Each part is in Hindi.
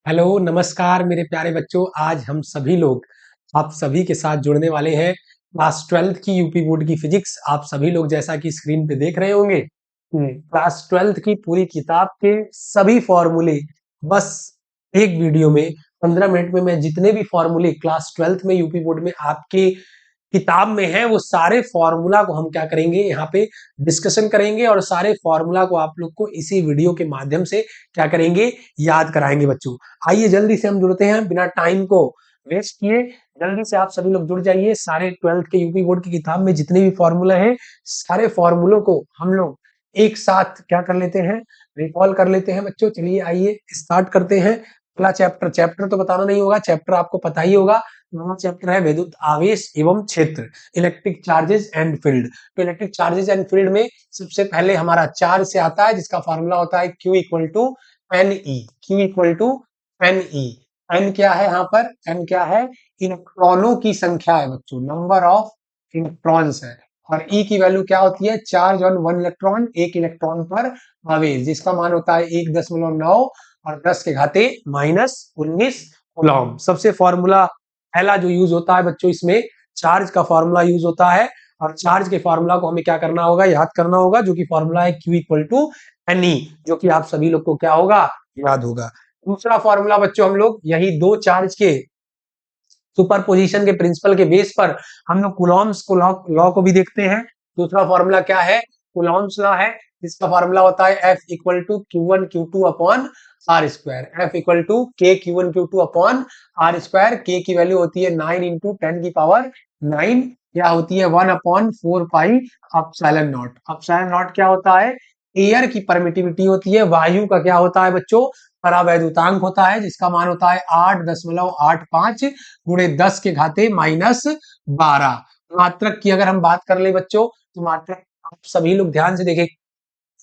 हेलो नमस्कार मेरे प्यारे बच्चों। आज हम सभी लोग आप सभी के साथ जुड़ने वाले हैं क्लास 12th की यूपी बोर्ड की फिजिक्स। आप सभी लोग जैसा कि स्क्रीन पे देख रहे होंगे क्लास 12th की पूरी किताब के सभी फॉर्मूले बस एक वीडियो में 15 मिनट में मैं जितने भी फॉर्मूले क्लास 12th में यूपी बोर्ड में आपके किताब में है वो सारे फॉर्मूला को हम क्या करेंगे यहाँ पे डिस्कशन करेंगे और सारे फॉर्मूला को आप लोग को इसी वीडियो के माध्यम से क्या करेंगे, याद कराएंगे बच्चों। आइए जल्दी से हम जुड़ते हैं बिना टाइम को वेस्ट किए। जल्दी से आप सभी लोग जुड़ जाइए। सारे 12th के यूपी बोर्ड की किताब में जितने भी फॉर्मूला हैं सारे फॉर्मूलों को हम लोग एक साथ क्या कर लेते हैं, रिकॉल कर लेते हैं बच्चों। चलिए आइए स्टार्ट करते हैं। पहला चैप्टर चैप्टर तो बताना नहीं होगा, चैप्टर आपको पता ही होगा। पहला चैप्टर है विद्युत आवेश एवं क्षेत्र, इलेक्ट्रिक चार्जेस एंड फील्ड। तो इलेक्ट्रिक चार्जेस एंड फील्ड में सबसे पहले हमारा चार्ज से आता है जिसका फॉर्मूला होता है Q equal to N E. Q equal to N E. N क्या है यहाँ पर, एन क्या है, इलेक्ट्रॉनों की संख्या है बच्चों, नंबर ऑफ इलेक्ट्रॉन्स है। और ई की वैल्यू क्या होती है, चार्ज ऑन वन इलेक्ट्रॉन, एक इलेक्ट्रॉन पर आवेश, जिसका मान होता है 1.9 और 10 के घाते -19 कूलॉम। सबसे फॉर्मूला पहला जो यूज होता है बच्चों, इसमें चार्ज का फॉर्मूला यूज होता है और चार्ज के फॉर्मूला को हमें क्या करना होगा, याद करना होगा, जो कि फॉर्मूला है Q equal to N E, जो कि आप सभी लोग को क्या होगा, याद होगा। दूसरा फॉर्मूला बच्चों हम लोग यही दो चार्ज के सुपरपोजिशन के प्रिंसिपल के बेस पर हम लोग कूलॉम्स को लॉ को भी देखते हैं। दूसरा फॉर्मूला क्या है, कूलॉम्स लॉ है, जिसका फॉर्मूला होता है F equal to Q1 Q2 upon R square. F equal to K Q1 Q2 upon R square. K की वैल्यू होती है 9 इंटू 10 की पावर 9, या होती है 1 upon 4 pi epsilon not. Epsilon not क्या होता है, एयर की परमिटिविटी होती है, वायु का क्या होता है बच्चों, परावैद्युतांक होता है, जिसका मान होता है 8.85 गुणे 10 के घाते -12। मात्रक की अगर हम बात कर ले बच्चों, तो मात्रक आप सभी लोग ध्यान से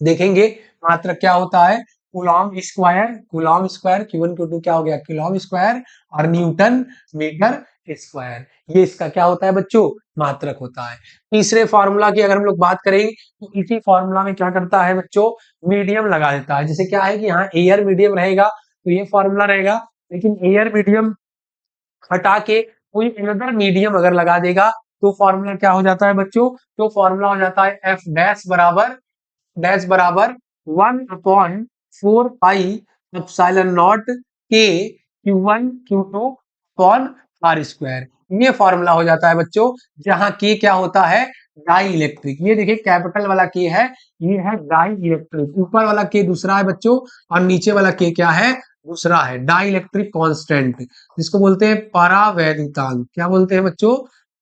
देखेंगे मात्रक क्या होता है, Coulomb square. Coulomb square Q1 Q2 क्या हो गया, कूलॉम स्क्वायर, और न्यूटन मीटर स्क्वायर, ये इसका क्या होता है बच्चों, मात्रक होता है। तीसरे फॉर्मूला की अगर हम लोग बात करें तो इसी फॉर्मूला में क्या करता है बच्चों, मीडियम लगा देता है। जैसे क्या है कि यहाँ एयर मीडियम रहेगा तो ये फॉर्मूला रहेगा, लेकिन एयर मीडियम हटा के कोई अनदर मीडियम अगर लगा देगा तो फॉर्मूला क्या हो जाता है बच्चों, तो फॉर्मूला हो जाता है एफ डैश बराबर 1 upon 4 pi epsilon not K Q1 Q2 upon R square. ये फॉर्मूला हो जाता है बच्चों, जहां के क्या होता है, डाई इलेक्ट्रिक। ये देखिए कैपिटल वाला के है, ये है डाई इलेक्ट्रिक। ऊपर वाला के दूसरा है बच्चों और नीचे वाला के क्या है, दूसरा है। डाई इलेक्ट्रिक कांस्टेंट, जिसको बोलते हैं परावैद्युतांक। क्या बोलते हैं बच्चों,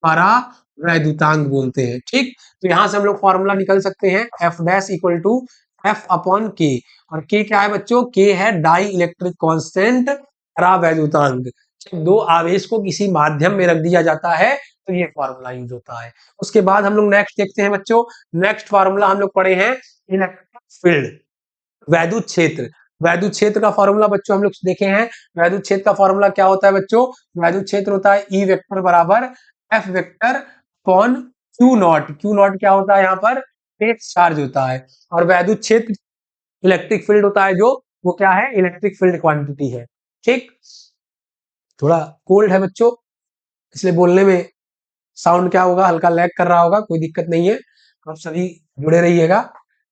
परावैद्युतांक बोलते हैं। ठीक, तो यहां से हम लोग फॉर्मूला निकल सकते हैं F dash equal to F upon K. और के क्या है बच्चों, के है डाई इलेक्ट्रिक कांस्टेंट, परावैद्युतांक। जब दो आवेश को किसी माध्यम में रख दिया जाता है तो ये फॉर्मूला यूज होता है। उसके बाद हम लोग नेक्स्ट देखते हैं बच्चों। नेक्स्ट फॉर्मूला हम लोग पढ़े हैं इलेक्ट्रिक फील्ड, वैद्युत क्षेत्र। वैद्युत क्षेत्र का फॉर्मूला बच्चों हम लोग देखे हैं। वैद्युत क्षेत्र का फॉर्मूला क्या होता है बच्चों, वैद्युत क्षेत्र होता है ई वेक्टर बराबर F vector upon Q not. Q not क्या होता है, यहाँ पर टेस्ट चार्ज होता है। और वैद्युत क्षेत्र इलेक्ट्रिक फील्ड होता है, जो वो क्या है, इलेक्ट्रिक फील्ड क्वांटिटी है। ठीक, थोड़ा कोल्ड है बच्चों, इसलिए बोलने में साउंड क्या होगा, हल्का लैग कर रहा होगा, कोई दिक्कत नहीं है, आप सभी जुड़े रहिएगा।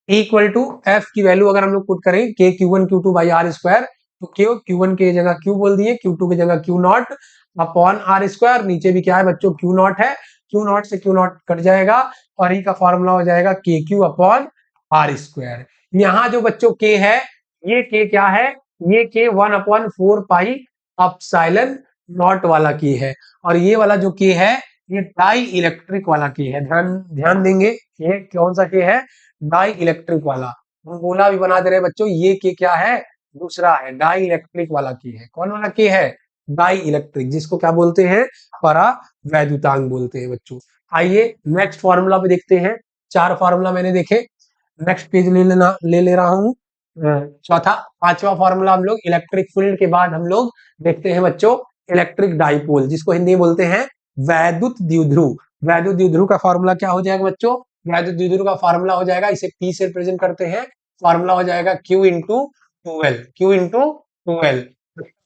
इक्वल टू एफ की वैल्यू अगर हम लोग पुट करें के Q1 Q2 by R square, तो Q1 की जगह Q बोल दिए, Q2 की जगह Q naught upon R square. नीचे भी क्या है बच्चों, Q नॉट है, Q नॉट से Q नॉट कट जाएगा और ई का फॉर्मूला हो जाएगा के क्यू अपॉन आर स्क्वायर। यहाँ जो बच्चों के है, ये के क्या है, ये के 1/4 पाई अपसाइलन नॉट वाला के है। और ये वाला जो के है, ये डाई इलेक्ट्रिक वाला के है। ध्यान ध्यान देंगे, ये कौन सा के है, डाई इलेक्ट्रिक वाला। हम गोला भी बना दे रहे बच्चों, ये के क्या है, दूसरा है, डाई इलेक्ट्रिक वाला के है। कौन वाला के है, डाई इलेक्ट्रिक, जिसको क्या बोलते हैं, परावैद्युतांक बोलते हैं बच्चों। आइए नेक्स्ट फॉर्मूला पे देखते हैं। चार फॉर्मूला मैंने देखे, नेक्स्ट पेज ले रहा हूँ। चौथा पांचवा फॉर्मूला हम लोग इलेक्ट्रिक फील्ड के बाद हम लोग देखते हैं बच्चों इलेक्ट्रिक डाइपोल, जिसको हिंदी में बोलते हैं वैद्युत द्विध्रुव। वैद्युत द्विध्रुव का फॉर्मूला क्या हो जाएगा बच्चों, वैद्युत द्विध्रुव का फॉर्मूला हो जाएगा, इसे P से रिप्रेजेंट करते हैं, फॉर्मूला हो जाएगा Q into 12। Q into 12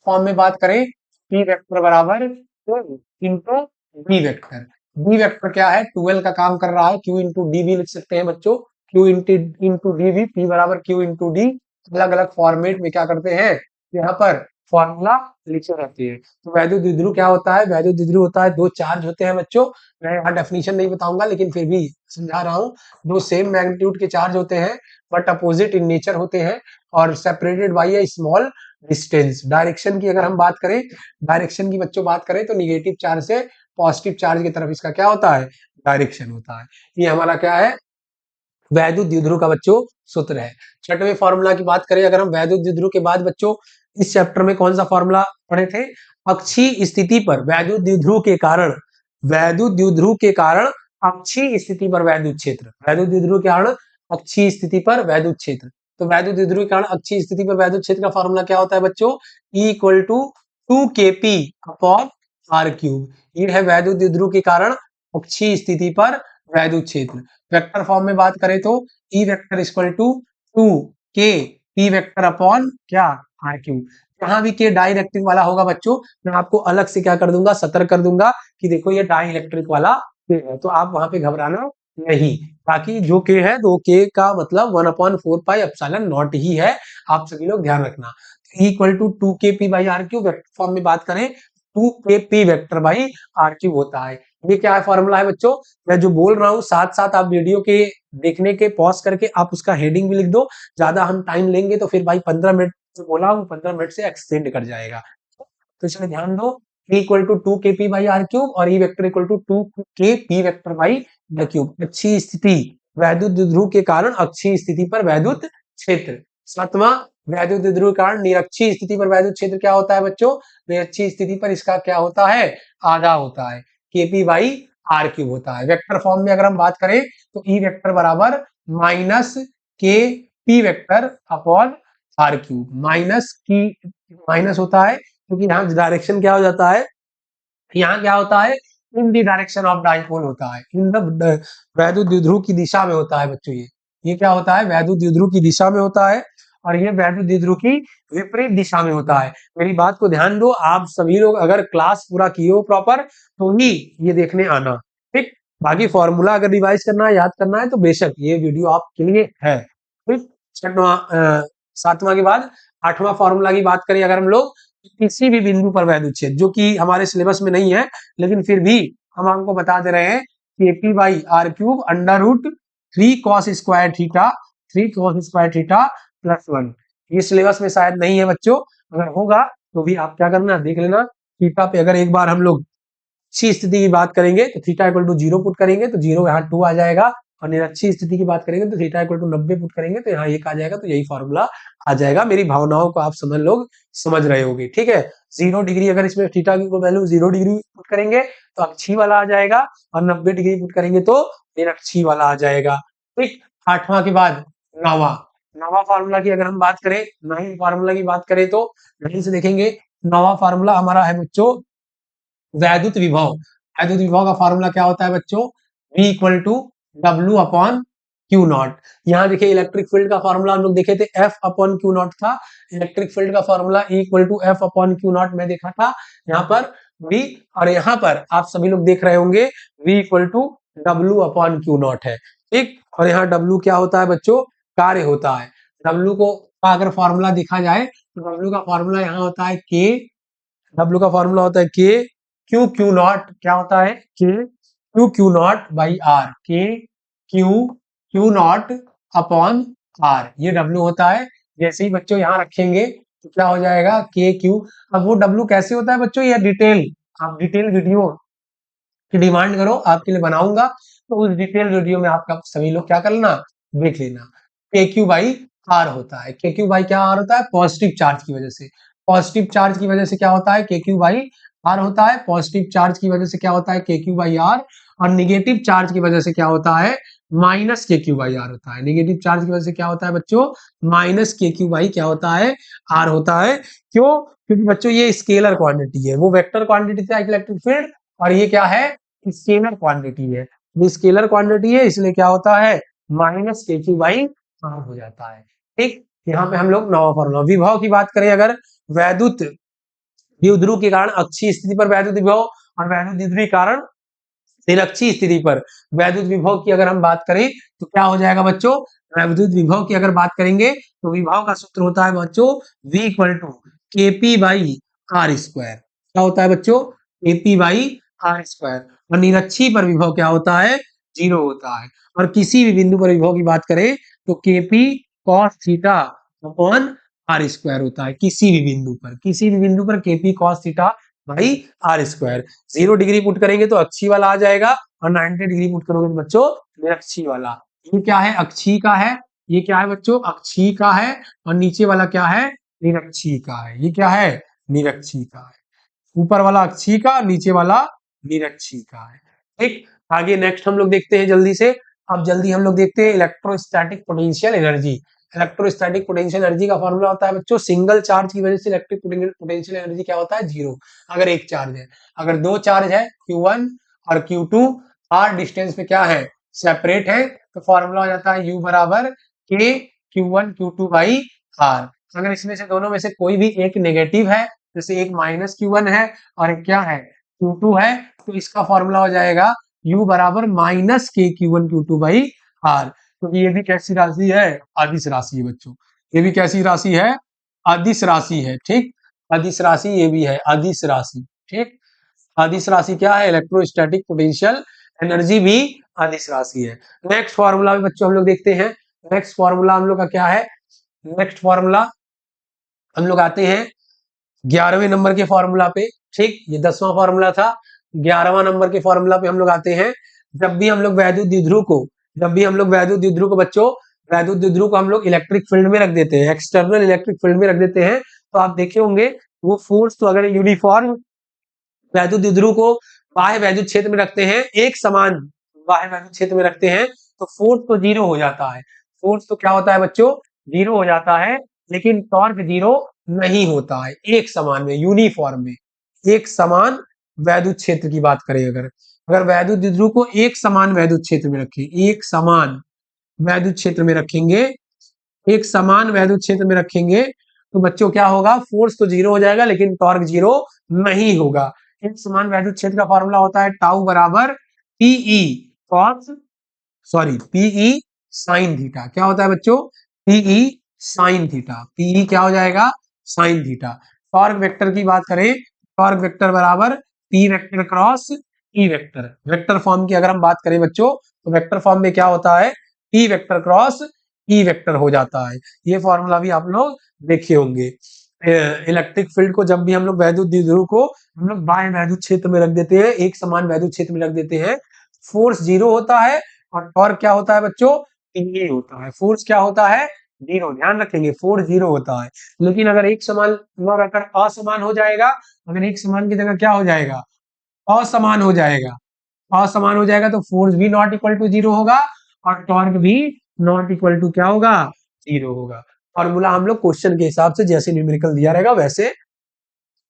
form में बात करें, पी वेक्टर बराबर into D vector. D vector क्या है, 12 का काम कर रहा है, क्यू इंटू डी भी लिख सकते हैं बच्चों, क्यू इंटू डी भी, पी बराबर क्यू इंटू डी। अलग अलग फॉर्मेट में क्या करते हैं, यहाँ पर फॉर्मूला लिखे रहते हैं। तो वैद्युत द्विध्रुव क्या होता है, वैद्युत द्विध्रुव होता है, दो चार्ज होते हैं बच्चों, मैं यहाँ डेफिनेशन नहीं बताऊंगा लेकिन फिर भी समझा रहा हूँ। दो सेम मैग्नीट्यूड के चार्ज होते हैं बट अपोजिट इन नेचर होते हैं और separated by A small distance. Direction की अगर हम बात करें, डायरेक्शन की बच्चों बात करें तो निगेटिव चार्ज से पॉजिटिव चार्ज की तरफ इसका क्या होता है, डायरेक्शन होता है। ये हमारा क्या है, वैद्युत द्विध्रुव का बच्चों सूत्र है। छठवें फॉर्मूला की बात करें अगर हम वैद्युत द्विध्रुव के बाद बच्चों, इस चैप्टर में कौन सा फॉर्मूला पढ़े थे, अक्षीय स्थिति पर वैद्युत द्विध्रुव के कारण, वैद्युत द्विध्रुव के कारण अक्षीय स्थिति पर वैद्युत क्षेत्र, वैद्युत द्विध्रुव के कारण अक्षीय स्थिति पर वैद्युत क्षेत्र। तो वैद्युत द्विध्रुव के कारण अक्षीय स्थिति पर वैद्युत क्षेत्र का फॉर्मूला क्या होता है बच्चों, E equal to 2kp upon r cube. ये है वैद्युत द्विध्रुव के कारण अक्षीय स्थिति पर वैद्युत क्षेत्र। वेक्टर फॉर्म में बात करें तो E vector equal to 2k p vector upon क्या, r क्यूब। जहां भी k डाइलेक्ट्रिक वाला होगा बच्चों, मैं आपको अलग से क्या कर दूंगा, सतर्क कर दूंगा कि देखो ये डाइलेक्ट्रिक वाला k है, तो आप वहां पे घबराना नहीं। बाकी जो k है, दो k का मतलब 1/4 पाई एप्सिलॉन नॉट ही है, आप सभी लोग ध्यान रखना। E equal to 2k p by r cube, vector form में बात करें 2k p vector by r cube होता है। ये क्या है, फॉर्मूला है बच्चों, मैं जो बोल रहा हूँ साथ साथ आप वीडियो के देखने के पॉज करके आप उसका हेडिंग भी लिख दो। ज्यादा हम टाइम लेंगे तो फिर भाई 15 मिनट जो बोला हूँ 15 मिनट से एक्सटेंड कर जाएगा, तो इसमें ध्यान दो। E equal to 2kp by r cube और E vector equal to 2kp vector by r cube. अच्छी स्थिति, वैद्युत द्विध्रुव के कारण अक्षीय स्थिति पर वैद्युत क्षेत्र। सातवां, वैद्युत द्विध्रुव के कारण निरक्षीय स्थिति पर वैद्युत क्षेत्र क्या होता है बच्चों, निरक्षीय स्थिति पर इसका क्या होता है, आधा होता है, kp बाई r क्यूब होता है। वेक्टर फॉर्म में अगर हम बात करें तो E वेक्टर बराबर minus K P vector upon R cube. Minus की माइनस होता है क्योंकि यहाँ डायरेक्शन क्या हो जाता है, यहाँ क्या होता है, इन दी डायरेक्शन ऑफ डाइपोल होता है, इन द वैद्युत द्विध्रुव की दिशा में होता है बच्चों। ये क्या होता है, वैद्युत द्विध्रुव की दिशा में होता है और ये वैद्युत द्विध्रुव की विपरीत दिशा में होता है। मेरी बात को ध्यान दो, आप सभी लोग अगर क्लास पूरा किए हो प्रॉपर तो ही ये देखने आना, ठीक। बाकी फॉर्मूला अगर रिवाइज करना है, याद करना है तो बेशक ये वीडियो आपके लिए है, ठीक। सातवां के बाद आठवां फॉर्मूला की बात करें अगर हम लोग, किसी भी बिंदु पर वैद्युत क्षेत्र, जो कि हमारे सिलेबस में नहीं है लेकिन फिर भी हम आपको बता दे रहे हैं कि P by R cube under root 3 cos² theta +1। ये सिलेबस में शायद नहीं है बच्चों, अगर होगा तो भी आप क्या करना, देख लेना। थीटा पे अगर एक बार हम लोग अच्छी स्थिति की बात करेंगे तो थीटा इक्वल टू 0 पुट करेंगे तो 0 यहाँ 2 आ जाएगा, और निरक्षीय स्थिति की बात करेंगे तो थीटा इक्वल टू 90 पुट करेंगे तो यहाँ 1 आ जाएगा, तो यही फॉर्मूला आ जाएगा। मेरी भावनाओं को आप समझ रहे होगे, ठीक है। 0 डिग्री अगर इसमें थीटा की वैल्यू 0 डिग्री पुट करेंगे तो अक्षीय वाला आ जाएगा, और 90 डिग्री पुट करेंगे तो निरक्षीय वाला आ जाएगा, ठीक। आठवां के बाद नौवां, नौवां फार्मूला की अगर हम बात करें, नौवीं फार्मूला की बात करें तो ध्यान से देखेंगे। नौवां फार्मूला हमारा है बच्चों वैद्युत विभव। वैद्युत विभव का फार्मूला क्या होता है बच्चों, V equal to W upon Q naught. यहाँ देखिए इलेक्ट्रिक फील्ड का फार्मूला हम लोग देखे थे, F अपॉन क्यू नॉट था। इलेक्ट्रिक फील्ड का formula E equal to F upon Q naught में देखा था, यहाँ पर V, और यहाँ पर आप सभी लोग देख रहे होंगे V equal to W upon Q naught है, ठीक। और यहाँ W क्या होता है बच्चों, कार्य होता है। W को का अगर फॉर्मूला देखा जाए तो W का फॉर्मूला यहाँ होता है K, W का फॉर्मूला होता है K क्यू क्यू नॉट, क्या होता है K Q Q not by R, K Q Q not upon R, ये W होता है। जैसे ही बच्चों यहाँ रखेंगे तो क्या हो जाएगा K क्यू। अब वो W कैसे होता है बच्चों, ये डिटेल, आप डिटेल वीडियो की डिमांड करो, आपके लिए बनाऊंगा, तो उस डिटेल वीडियो में आपका सभी लोग क्या कर लेना, देख लेना। के क्यू बाई आर होता है, के क्यू बाई क्या आर होता है, पॉजिटिव चार्ज की वजह से, पॉजिटिव चार्ज की वजह से क्या होता है के क्यू बाई आर होता है, पॉजिटिव चार्ज की वजह से क्या होता है के क्यू बाई आर, और निगेटिव चार्ज की वजह से क्या होता है माइनस के क्यू बाई आर होता है। निगेटिव चार्ज की वजह से क्या होता है बच्चों, माइनस के क्यू बाई क्या होता है, आर होता है। क्यों, क्योंकि बच्चों ये स्केलर क्वांटिटी है, वो वेक्टर क्वांटिटी था इलेक्ट्रिक फील्ड, और ये क्या है, स्केलर क्वांटिटी है। ये स्केलर क्वांटिटी है इसलिए क्या होता है माइनस के क्यू बाई आर हो जाता है, ठीक। यहाँ पे हम लोग नवा फॉर्मूला। विभव की बात करें अगर, वैद्युत द्विध्रुव के कारण अक्षीय स्थिति पर वैद्युत विभव और वैद्युत द्विध्रुव के कारण निरक्षीय स्थिति पर वैद्युत विभव की अगर हम बात करें तो क्या हो जाएगा बच्चों, वैद्युत विभव की अगर बात करेंगे तो विभव का सूत्र होता है बच्चों V equal to KP by R square. क्या होता है बच्चों, KP बाई आर स्क्वायर। और निरक्षीय पर विभव क्या होता है, 0 होता है। और किसी भी बिंदु पर विभव की बात करें तो KP cos theta upon R square होता है। किसी भी बिंदु पर KP cos theta by R square. 0 degree put करेंगे तो अक्षीय वाला आ जाएगा और 90 डिग्री पुट करोगे तो बच्चों निरक्षीय वाला। ये क्या है, अक्षीय का है। ये क्या है बच्चों, अक्षीय का है। और नीचे वाला क्या है, निरक्षीय का है। ये क्या है, निरक्षीय का है। ऊपर वाला अक्षीय का, नीचे वाला निरक्षीय का है। ठीक, आगे नेक्स्ट हम लोग देखते हैं जल्दी से। अब जल्दी हम लोग देखते हैं electrostatic potential energy. Electrostatic potential energy का फॉर्मूला होता है बच्चों, सिंगल चार्ज की वजह से इलेक्ट्रिक पोटेंशियल एनर्जी क्या होता है, 0 अगर एक चार्ज है। अगर दो चार्ज है Q1 और Q2 r डिस्टेंस पे क्या है, सेपरेट है, तो फॉर्मूला हो जाता है U बराबर K Q1 Q2 by R। अगर इसमें से दोनों में से कोई भी एक नेगेटिव है, जैसे एक माइनस Q1 है और एक क्या है Q2 है, तो इसका फॉर्मूला हो जाएगा U बराबर minus K Q1 Q2 by R। क्योंकि ये भी कैसी राशि है, अदिश राशि है बच्चों। ये भी कैसी राशि है, अदिश राशि है। ठीक, अदिश राशि ये भी है, अदिश राशि। ठीक, अदिश राशि क्या है, इलेक्ट्रोस्टैटिक पोटेंशियल एनर्जी भी अदिश राशि है। नेक्स्ट फॉर्मूला भी बच्चों हम लोग देखते हैं। नेक्स्ट फॉर्मूला हम लोग का क्या है, नेक्स्ट फॉर्मूला हम लोग आते हैं 11वें नंबर के फॉर्मूला पे। ठीक, ये 10वां फॉर्मूला था, 11वां नंबर के फॉर्मूला पे हम लोग आते हैं। जब भी हम लोग वैद्युत द्विध्रुव को, बच्चों वैद्युत द्विध्रुव को हम लोग इलेक्ट्रिक फील्ड में रख देते हैं, एक्सटर्नल इलेक्ट्रिक फील्ड में रख देते हैं, तो आप देखे होंगे वो फोर्स तो अगर यूनिफॉर्म वैद्युत द्विध्रुव को बाह्य वैद्युत क्षेत्र में रखते हैं, एक समान बाह्य वैद्युत क्षेत्र में रखते हैं, तो फोर्स तो 0 हो जाता है। फोर्स तो क्या होता है बच्चों, 0 हो जाता है, लेकिन टॉर्क 0 नहीं होता है। एक समान में, यूनिफॉर्म में, एक समान वैद्युत क्षेत्र की बात करें, अगर वैद्युत द्विध्रुव को एक समान वैद्युत क्षेत्र में रखें, एक समान वैद्युत क्षेत्र में रखेंगे, एक समान वैद्युत क्षेत्र में रखेंगे, तो बच्चों क्या होगा, फोर्स तो 0 हो जाएगा लेकिन टॉर्क 0 नहीं होगा। एक समान वैद्युत क्षेत्र का फॉर्मूला होता है टाउ बराबर P E cos, sorry P E sine theta. क्या होता है बच्चों, पीई साइन थीटा। पीई क्या हो जाएगा, साइन थीटा। टॉर्क वेक्टर की बात करें, टॉर्क वेक्टर बराबर P vector cross E vector. Vector form की अगर हम बात करें बच्चों, तो वेक्टर फॉर्म में क्या होता है, P vector cross E vector हो जाता है। ये फॉर्मूला भी आप लोग देखे होंगे। इलेक्ट्रिक फील्ड को जब भी हम लोग वैद्युत द्विध्रुव को हम लोग बाह्य वैद्युत क्षेत्र में रख देते हैं, एक समान वैद्युत क्षेत्र में रख देते हैं, फोर्स 0 होता है और टॉर्क क्या होता है बच्चों, पीई होता है। फोर्स क्या होता है, 0। ध्यान रखेंगे फोर्स 0 होता है, लेकिन अगर एक समान न रहकर असमान हो जाएगा, अगर एक समान की जगह क्या हो जाएगा, असमान हो जाएगा, असमान हो जाएगा, तो फोर्स भी नॉट इक्वल टू 0 होगा और टॉर्क भी नॉट इक्वल टू क्या होगा, 0 होगा। फॉर्मूला हम लोग क्वेश्चन के हिसाब से जैसे न्यूमेरिकल दिया रहेगा वैसे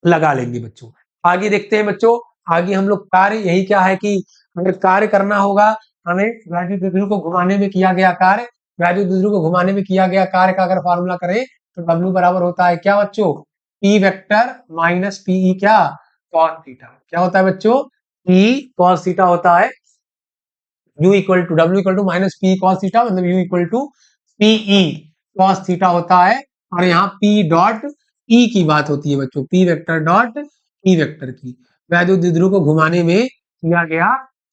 लगा लेंगे बच्चों। आगे देखते हैं बच्चों, आगे हम लोग कार्य, यही क्या है कि अगर कार्य करना होगा हमें, वैद्युत द्विध्रुव को घुमाने में किया गया कार्य, वैद्युत द्विध्रुव को घुमाने में किया गया कार्य का अगर फॉर्मूला करें तो W बराबर होता है क्या बच्चों, P वेक्टर माइनस पीई क्या, कॉस थीटा। क्या होता है बच्चों, P कॉस थीटा होता है। U equal to W equal to minus P cos theta, मतलब U equal to P E cos theta होता है। और यहाँ P डॉट E की बात होती है बच्चों, P vector dot E vector की। वैद्युत द्विध्रुव को घुमाने में किया गया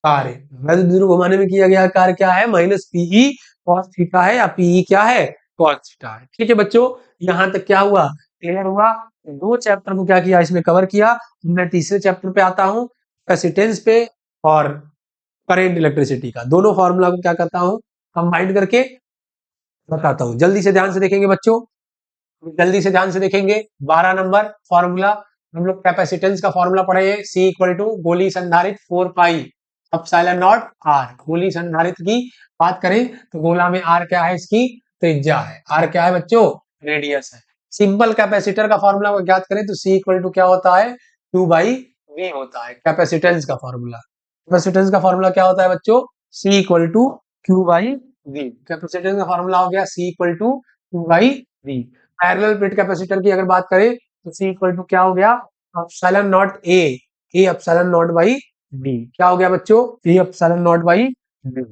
कार्य, वैद्युत द्विध्रुव घुमाने में किया गया कार्य क्या है, माइनस पीई कॉस थीटा है, या पीई क्या है, कॉस थीटा है। ठीक है बच्चों, यहाँ तक क्या हुआ, क्लियर हुआ। दो चैप्टर को क्या किया, इसमें कवर किया। मैं तीसरे चैप्टर पे आता हूँ, कैपेसिटेंस पे और करेंट इलेक्ट्रिसिटी का। दोनों फॉर्मूला को क्या करता हूँ, कंबाइन करके बताता हूँ। जल्दी से ध्यान से देखेंगे बच्चों, जल्दी से ध्यान से देखेंगे। 12 नंबर फॉर्मूला हम लोग कैपेसिटेंस का फॉर्मूला पढ़े हैं, C इक्वल टू गोली संधारित 4 पाई एप्सिलॉन नॉट R। गोली संधारित की बात करें तो गोला में R क्या है, इसकी त्रिज्या है। R क्या है बच्चों, रेडियस है। सिंपल कैपेसिटर का फॉर्मूला को ज्ञात करें तो C इक्वल टू क्या होता है, Q बाई V होता है। कैपेसिटेंस का फॉर्मूला, कैपेसिटेंस का फॉर्मूला क्या होता है बच्चों, C equal to Q by V। Capacitance का फॉर्मूला हो गया C equal to Q by V। Parallel plate capacitor की अगर बात करें तो C इक्वल टू क्या हो गया, epsilon not a, A epsilon not by D. क्या हो गया बच्चों? A epsilon not by D,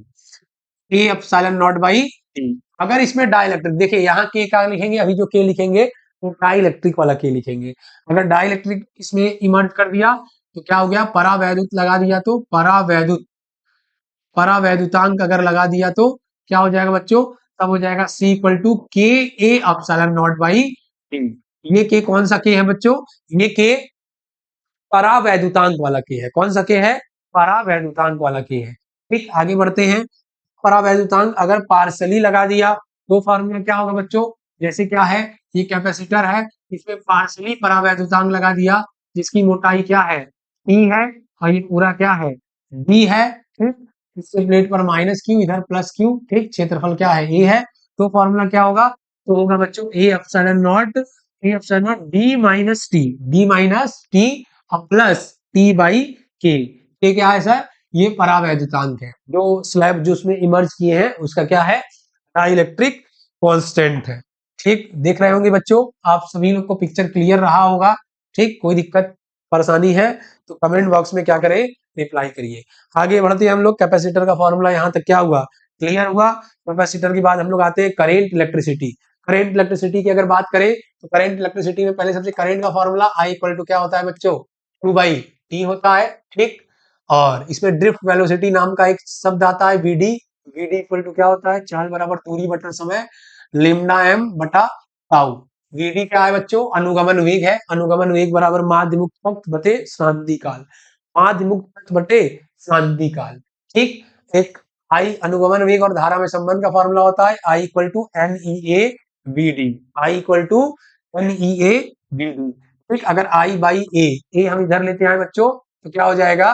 A epsilon not by D. अगर इसमें डाइलेक्ट्रिक, देखिए यहाँ के का लिखेंगे, अभी जो के लिखेंगे वो डाइलेक्ट्रिक वाला के लिखेंगे। अगर डाइलेक्ट्रिक इसमें इमर्ज कर दिया तो क्या हो गया? परावैद्युत लगा दिया तो परावैद्युत, परावैद्युतांक अगर लगा दिया तो क्या हो जाएगा बच्चों? तब हो जाएगा C इक्वल टू के A epsilon not by D. ये के कौन सा के है बच्चों? ये के परावैद्युतांक वाला के है। कौन सा के है? परावैद्युतांक वाला के है। ठीक, आगे बढ़ते हैं। परावैद्युतांक अगर पार्सली लगा दिया तो फॉर्मूला क्या होगा बच्चों? जैसे क्या है, ये कैपेसिटर है, इसमें पार्सली परावैद्युतांक लगा दिया, जिसकी मोटाई क्या है? T है, और ये पूरा क्या है? D है। ठीक, इससे प्लेट पर माइनस क्यू, इधर प्लस क्यू। ठीक, क्षेत्रफल क्या है? A है। तो फॉर्मूला क्या होगा? तो होगा बच्चों A epsilon not, A epsilon not D minus T, D minus T और प्लस टी बाई के। के क्या है सर? ये परावैद्युतांक है। जो स्लैब जो उसमें इमर्ज किए हैं उसका क्या है? डाइलेक्ट्रिक कांस्टेंट है। ठीक, देख रहे होंगे बच्चों, आप सभी लोग को पिक्चर क्लियर रहा होगा। ठीक, कोई दिक्कत परेशानी है तो कमेंट बॉक्स में क्या करें? रिप्लाई करिए। आगे बढ़ते हैं हम लोग। कैपेसिटर का फॉर्मूला यहाँ तक क्या हुआ? क्लियर हुआ। कैपेसिटर के बाद हम लोग आते हैं करेंट इलेक्ट्रिसिटी। करेंट इलेक्ट्रिसिटी की अगर बात करें तो करेंट इलेक्ट्रिसिटी में पहले सबसे करेंट का फॉर्मूला आई इक्वल टू क्या होता है बच्चों? 2/T होता है। ठीक, और इसमें ड्रिफ्ट वेलोसिटी नाम का एक शब्द आता है वीडी। वीडी इक्वल टू क्या होता है? चाल बराबर दूरी बटा समय, लिम्डा एम बटा टाउ। वीडी क्या है बच्चों? अनुगमन वेग है। अनुगमन वेग बराबर माध्य मुक्त पथ बटे शांति काल, माध्य मुक्त पथ बटे शांति काल। ठीक, एक आई अनुगमन वेग और धारा में संबंध का फॉर्मूला होता है I equal to N E A B D, I equal to N E A B D. ठीक, अगर आई बाई ए हम इधर लेते हैं बच्चों तो क्या हो जाएगा?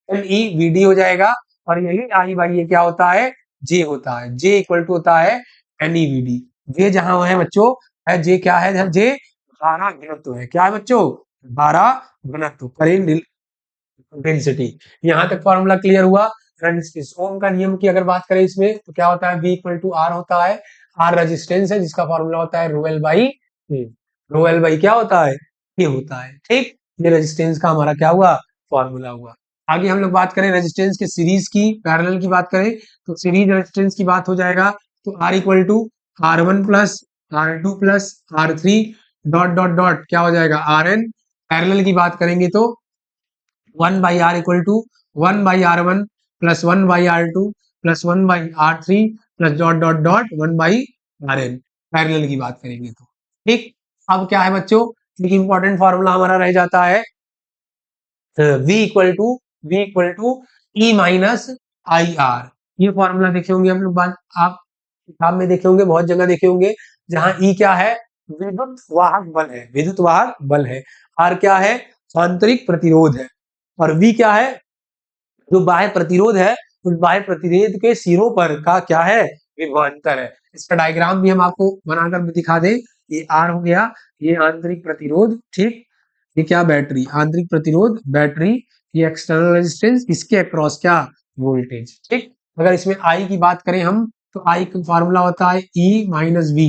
एन ई बी डी हो जाएगा। और यही आई बाई ए क्या होता है? जे होता है। जे इक्वल टू होता है एन ई बी डी। जे जहां है बच्चों, है जे क्या है? जे धारा घनत्व है। क्या है बच्चों? धारा घनत्व, करेंट डेंसिटी। यहाँ तक फॉर्मूला क्लियर हुआ। रेजिस्टेंस, ओम का नियम की अगर बात करें इसमें तो क्या होता है? V इक्वल टू आर होता है। आर रेजिस्टेंस है जिसका फॉर्मूला होता है रो एल बाई के। रो एल बाई क्या होता है? के होता है। ठीक, ये रेजिस्टेंस का हमारा क्या हुआ? फॉर्मूला हुआ। आगे हम लोग बात करें रेजिस्टेंस के सीरीज की, पैरेलल की बात करें तो सीरीज रेजिस्टेंस की बात हो जाएगा तो R equal to R one plus R two plus R three dot dot dot क्या हो जाएगा? Are N. पैरेलल की बात करेंगे तो 1/r equal to 1/r1 plus 1/r2 plus 1/r3 plus dot dot dot 1/rn। Parallel की बात करेंगे तो ठीक। अब क्या है बच्चों? एक इंपॉर्टेंट फॉर्मूला हमारा रह जाता है v equal to E minus I R. ये फॉर्मूला देखे होंगे हम लोग, बात आप किताब में देखे होंगे, बहुत जगह देखे होंगे। जहां ई क्या है? विद्युत वाहक बल है, विद्युत वाहक बल है। आर क्या है? आंतरिक प्रतिरोध है। और वी क्या है? जो बाह्य प्रतिरोध है, उस बाह्य प्रतिरोध के सिरों पर का क्या है? विभवांतर है। इसका डायग्राम भी हम आपको बनाकर दिखा दें। ये आर हो गया, ये आंतरिक प्रतिरोध। ठीक, ये क्या? बैटरी, आंतरिक प्रतिरोध बैटरी। ये एक्सटर्नल रेजिस्टेंस, इसके अक्रॉस क्या? वोल्टेज। ठीक, अगर इसमें आई की बात करें हम तो आई का फॉर्मूला होता है E minus V,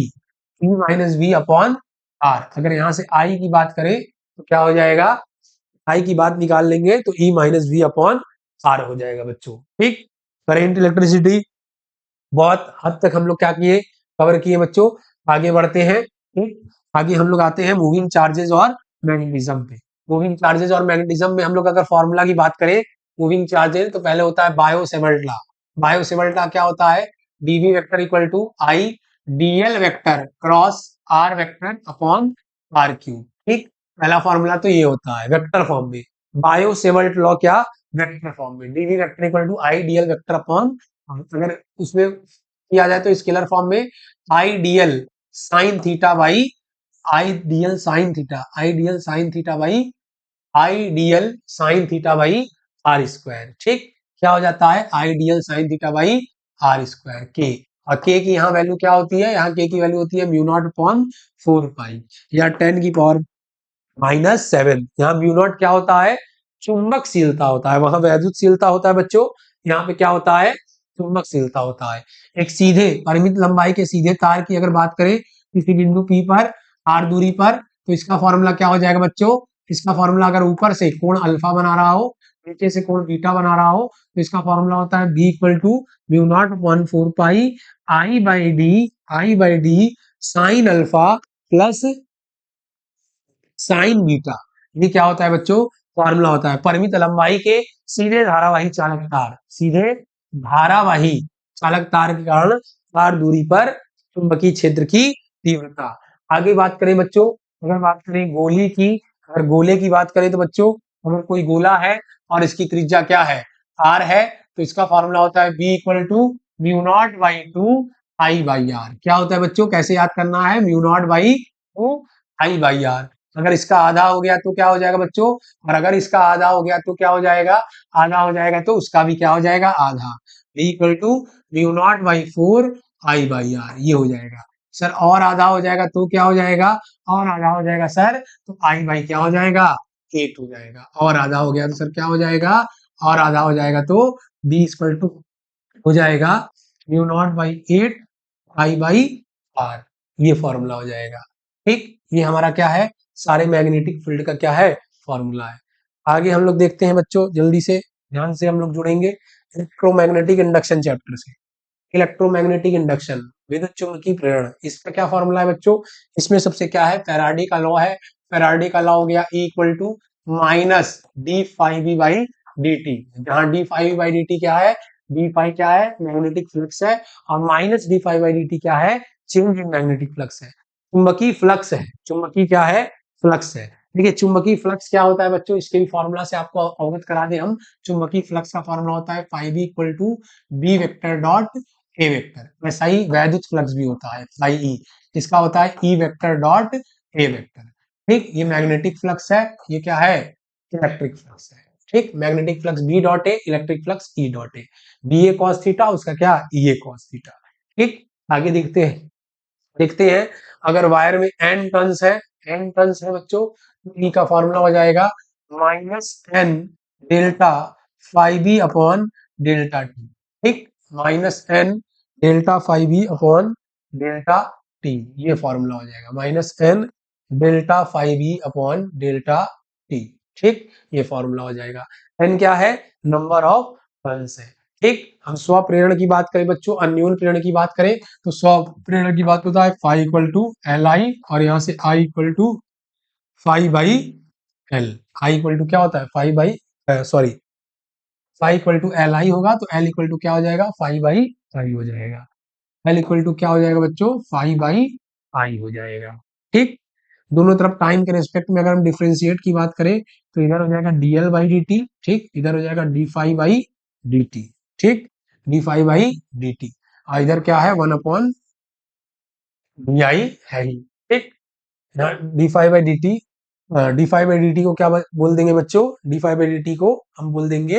E minus V upon R. अगर यहाँ से आई की बात करें तो क्या हो जाएगा? आई की बात निकाल लेंगे तो ई माइनस वी अपॉन आर हो जाएगा बच्चों। ठीक, करेंट इलेक्ट्रिसिटी बहुत हद तक हम लोग क्या किए? कवर किए बच्चों। आगे बढ़ते हैं। ठीक, आगे हम लोग आते हैं मूविंग चार्जेस और मैग्नेटिज्म पे। मूविंग चार्जेस और मैग्नेटिज्म में हम लोग अगर फॉर्मूला की बात करें मूविंग चार्जेस तो पहले होता है Biot Savart law. Biot Savart law क्या होता है? DV vector equal to I DL vector cross R vector upon R Q. ठीक, पहला फॉर्मूला तो ये होता है वेक्टर फॉर्म में। बायो सेवर्ट लॉ क्या? वेक्टर फॉर्म में। DV vector equal to I DL vector upon, अगर उसमें किया जाए तो स्केलर फॉर्म में I DL sine theta by IDL sine theta, IDL sine theta by IDL sine theta by R square. ठीक, क्या हो जाता है? IDL sine theta by R square के। और के की यहाँ वैल्यू क्या होती है? यहाँ के की वैल्यू होती है म्यू नॉट अपॉन 4 पाई या 10 की पावर -7। यहाँ म्यू नॉट क्या होता है? चुंबकशीलता होता है। वहां वैद्युतशीलता होता है बच्चों, यहाँ पे क्या होता है? चुंबकशीलता होता है। एक सीधे परिमित लंबाई के सीधे तार की अगर बात करें किसी बिंदु P पर आर दूरी पर तो इसका फॉर्मूला क्या हो जाएगा बच्चों? इसका फॉर्मूला अगर ऊपर से कोण अल्फा बना रहा हो, नीचे से कोण बीटा बना रहा हो, तो इसका फॉर्मूला होता है B equal to mu naught 1/4 pi I by D sine alpha plus sine beta. ये क्या होता है बच्चों? फॉर्मूला होता है परिमित लंबाई के सीधे धारावाही चालक तार, सीधे धारावाही चालक तार के कारण तार दूरी पर चुंबकीय क्षेत्र की तीव्रता। आगे बात करें बच्चों, अगर बात करें गोली की, अगर गोले की बात करें तो बच्चों, अगर कोई गोला है और इसकी त्रिज्या क्या है? आर है, तो इसका फॉर्मूला होता है B equal to mu naught by two I by R. क्या होता है बच्चों? कैसे याद करना है? Mu naught by two I by R. अगर इसका आधा हो गया तो क्या हो जाएगा बच्चों? और अगर इसका आधा हो गया तो क्या हो जाएगा? आधा हो जाएगा तो उसका भी क्या हो जाएगा? आधा। B equal to mu naught by 4 I by R, ये हो जाएगा सर। और आधा हो जाएगा तो क्या हो जाएगा? और आधा हो जाएगा सर तो आई बाई क्या हो जाएगा? 8 हो जाएगा। और आधा हो गया तो सर क्या हो जाएगा? और आधा हो जाएगा तो बी इक्वल टू हो जाएगा mu naught by 8 I by R. ये फॉर्मूला हो जाएगा। ठीक, ये हमारा क्या है? सारे मैग्नेटिक फील्ड का क्या है? फॉर्मूला है। आगे हम लोग देखते हैं बच्चों, जल्दी से ध्यान से हम लोग जुड़ेंगे इलेक्ट्रोमैग्नेटिक इंडक्शन चैप्टर से। इलेक्ट्रोमैग्नेटिक इंडक्शन, विद्युत चुम्बकीय प्रेरण, इसका क्या फॉर्मूला है बच्चों? इसमें सबसे क्या है? फैराडे का लॉ है। फैराडे का लॉ हो गया E equal to minus D five B by D T, जहां D five by D T क्या है? डी फाइव क्या है? मैग्नेटिक फ्लक्स है, और minus D five by D T क्या है? चेंज इन मैग्नेटिक फ्लक्स है, चुंबकीय फ्लक्स है। चुंबकीय क्या है? फ्लक्स है। देखिए चुंबकीय फ्लक्स क्या होता है बच्चों, इसके भी फॉर्मूला से आपको अवगत करा दें हम। चुंबकीय फ्लक्स का फॉर्मूला होता है phi equal to B vector dot A vector. वैसा ही वैद्युत फ्लक्स भी होता है फाई ई, इसका होता है E vector dot A vector. ठीक, ये मैग्नेटिक फ्लक्स है, ये क्या है? इलेक्ट्रिक फ्लक्स है। ठीक, magnetic flux B dot A, electric flux E dot A. B A cos theta, उसका क्या? E A cos theta. ठीक, आगे देखते हैं अगर वायर में एन टर्न्स है, एन टर्न्स है बच्चों, तो ई का फॉर्मूला हो जाएगा minus N delta five B upon delta T. ठीक, minus N delta five B upon delta T, ये फॉर्मूला हो जाएगा minus N delta five B upon delta T. ठीक, ये फॉर्मूला हो जाएगा। एन क्या है? नंबर ऑफ टर्न्स है। ठीक, हम स्वप्रेरण की बात करें बच्चों, अन्योन प्रेरण की बात करें तो स्वप्रेरण की बात होता है phi equal to L I, और यहाँ से I equal to phi by L. I equal to क्या होता है? Phi by, sorry, phi equal to L I होगा, तो एल इक्वल टू क्या हो जाएगा? फाई बाई आई हो जाएगा। एल इक्वल टू क्या हो जाएगा बच्चों? फाई बाई आई हो जाएगा। ठीक, दोनों तरफ टाइम के रेस्पेक्ट में अगर हम डिफरेंशिएट की बात करें तो इधर हो जाएगा dl बाई डी टी। ठीक, इधर हो जाएगा D phi by D T. ठीक, D phi by D T, और इधर क्या है? वन अपॉन डी आई है ही। ठीक, D phi by D t, d phi by D t को क्या बोल देंगे बच्चों? D phi by D t को हम बोल देंगे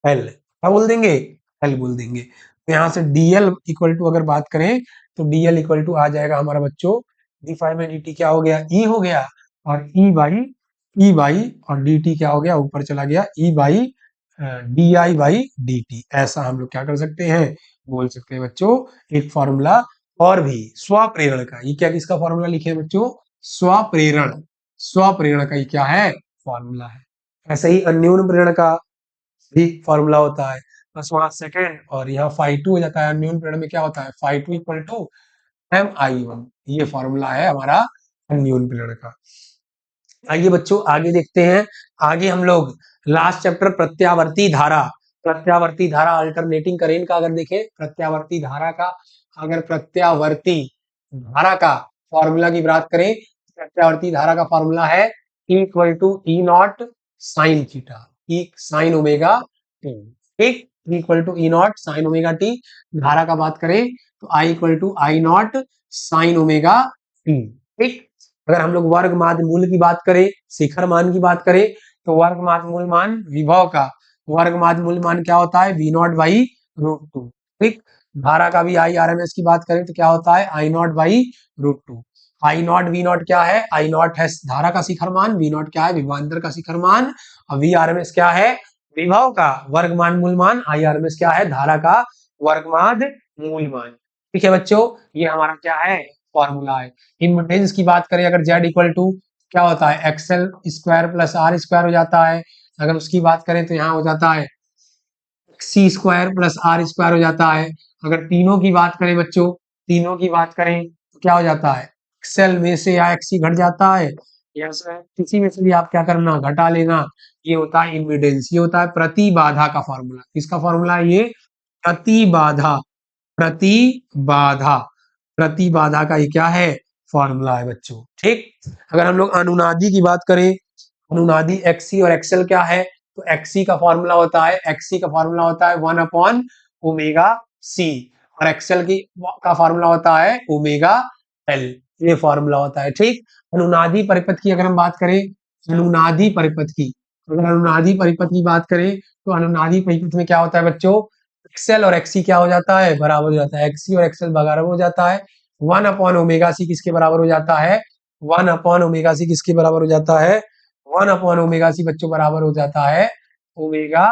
एल। क्या बोल देंगे? एल बोल देंगे। तो यहाँ से dl इक्वल टू अगर बात करें तो dl इक्वल टू आ जाएगा हमारा बच्चों, D five by D T क्या हो गया? ई हो गया, और ई बाई और डी टी क्या हो गया? ऊपर चला गया, E by D I by D T. ऐसा हम लोग क्या कर सकते हैं? बोल सकते हैं बच्चों। एक फॉर्मूला और भी स्वप्रेरण का, ये क्या किसका फॉर्मूला लिखे हैं बच्चों? स्वप्रेरण, स्वप्रेरण का ये क्या है? फॉर्मूला है। ऐसे ही अन्योन प्रेरण का भी फॉर्मूला होता है, बस वहां सेकेंड और यहाँ फाई टू हो जाता है। अन्योन प्रेरण में क्या होता है? Phi two equal to M I one, ये फॉर्मूला है हमारा अन्योन प्रेरण का। आइए बच्चों आगे देखते हैं। आगे हम लोग लास्ट चैप्टर प्रत्यावर्ती धारा, प्रत्यावर्ती धारा अल्टरनेटिंग करेंट का अगर देखें, प्रत्यावर्ती धारा का, अगर प्रत्यावर्ती धारा का फॉर्मूला की बात करें, प्रत्यावर्ती धारा का फॉर्मूला है E equal to E naught sine theta, E sine omega t. ठीक, E equal to E naught sine omega t. धारा का बात करें तो I equal to I naught sine omega t. ठीक, अगर हम लोग वर्ग माध्य मूल की बात करें, शिखर मान की बात करें, तो वर्ग माध्य मूल मान विभव का वर्ग माध्य मूल मान क्या होता है? V naught by root two. ठीक, धारा का भी आई आर एम एस की बात करें तो क्या होता है? I not by root two. I not V not क्या है? आई नॉट है धारा का शिखर मान, वी नॉट क्या है? विभवांतर का शिखर मान, और वी आर एम एस क्या है? विभव का वर्ग मान मूल मान, आई आर एम एस क्या है? धारा का वर्ग माध्य मूल मान। ठीक है बच्चों, ये हमारा क्या है? फॉर्मूला है। इम्पीडेंस की बात करें अगर Z इक्वल टू क्या होता है XL square plus R square हो जाता है। अगर उसकी बात करें तो यहाँ हो जाता है सी स्क्वायर प्लस आर स्क्वायर हो जाता है। अगर तीनों की बात करें बच्चों, तीनों की बात करें तो क्या हो जाता है एक्सेल में से या एक्सी घट जाता है, या किसी में से भी आप क्या करना घटा लेना। ये होता है इम्पीडेंस, ये होता है प्रतिबाधा का फॉर्मूला। किसका फॉर्मूला है ये? प्रतिबाधा, प्रतिबाधा, प्रतिबाधा का ये क्या है फॉर्मूला है बच्चों। ठीक, अगर हम लोग अनुनादी की बात करें, अनुनादी एक्सी और एक्सेल क्या है, तो एक्सी का फॉर्मूला होता है, एक्सी का फॉर्मूला होता है 1 अपॉन ओमेगा सी, और एक्सेल की का फॉर्मूला होता है ओमेगा एल, ये फॉर्मूला होता है। ठीक, अनुनादी परिपथ की अगर हम बात करें, अनुनादी परिपथ की, अगर अनुनादी परिपथ की बात करें तो अनुनादी परिपथ में क्या होता है बच्चों, एक्सेल और एक्सी क्या हो जाता है बराबर हो जाता है, एक्सी और एक्सेल बराबर हो जाता है। 1 अपॉन ओमेगा सी किसके बराबर हो जाता है, 1 अपॉन ओमेगा सी किसके बराबर हो जाता है, 1 अपॉन ओमेगा सी बच्चों बराबर हो जाता है ओमेगा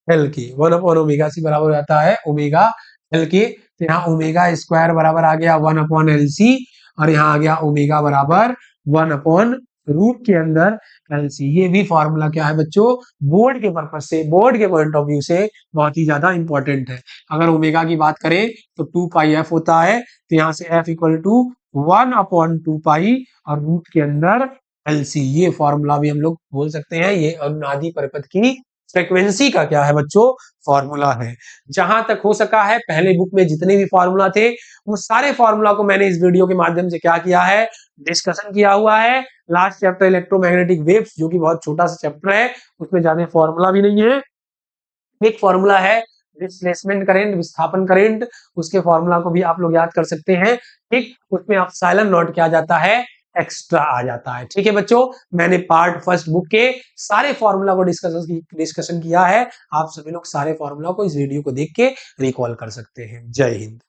एल के। 1 अपॉन ओमेगा सी बराबर हो जाता है ओमेगा एल के। तो यहाँ ओमेगा स्क्वायर बराबर आ गया 1 अपॉन एल सी, और यहाँ आ गया ओमेगा बराबर 1 अपॉन रूट के अंदर एल सी। ये भी फॉर्मूला क्या है बच्चों, बोर्ड के पर्पज से, बोर्ड के पॉइंट ऑफ व्यू से बहुत ही ज्यादा इंपॉर्टेंट है। अगर ओमेगा की बात करें तो 2 पाई एफ होता है, तो यहाँ से एफ इक्वल टू 1 अपॉन 2 पाई और रूट के अंदर एलसी, ये फॉर्मूला भी हम लोग बोल सकते हैं। ये अनुनादी परिपथ की फ्रीक्वेंसी का क्या है बच्चों, फॉर्मूला है। जहां तक हो सका है पहले बुक में जितने भी फॉर्मूला थे वो सारे फॉर्मूला को मैंने इस वीडियो के माध्यम से क्या किया है, डिस्कशन किया हुआ है। लास्ट चैप्टर इलेक्ट्रोमैग्नेटिक वेव्स, जो कि बहुत छोटा सा चैप्टर है, उसमें ज्यादा फॉर्मूला भी नहीं है। एक फॉर्मूला है डिस्प्लेसमेंट करंट, विस्थापन करंट, उसके फॉर्मूला को भी आप लोग याद कर सकते हैं। ठीक, उसमें आप साइलन नोट किया जाता है, एक्स्ट्रा आ जाता है। ठीक है बच्चों, मैंने पार्ट फर्स्ट बुक के सारे फॉर्मूला को डिस्कशन किया है। आप सभी लोग सारे फॉर्मूला को इस वीडियो को देख के रिकॉल कर सकते हैं। जय हिंद।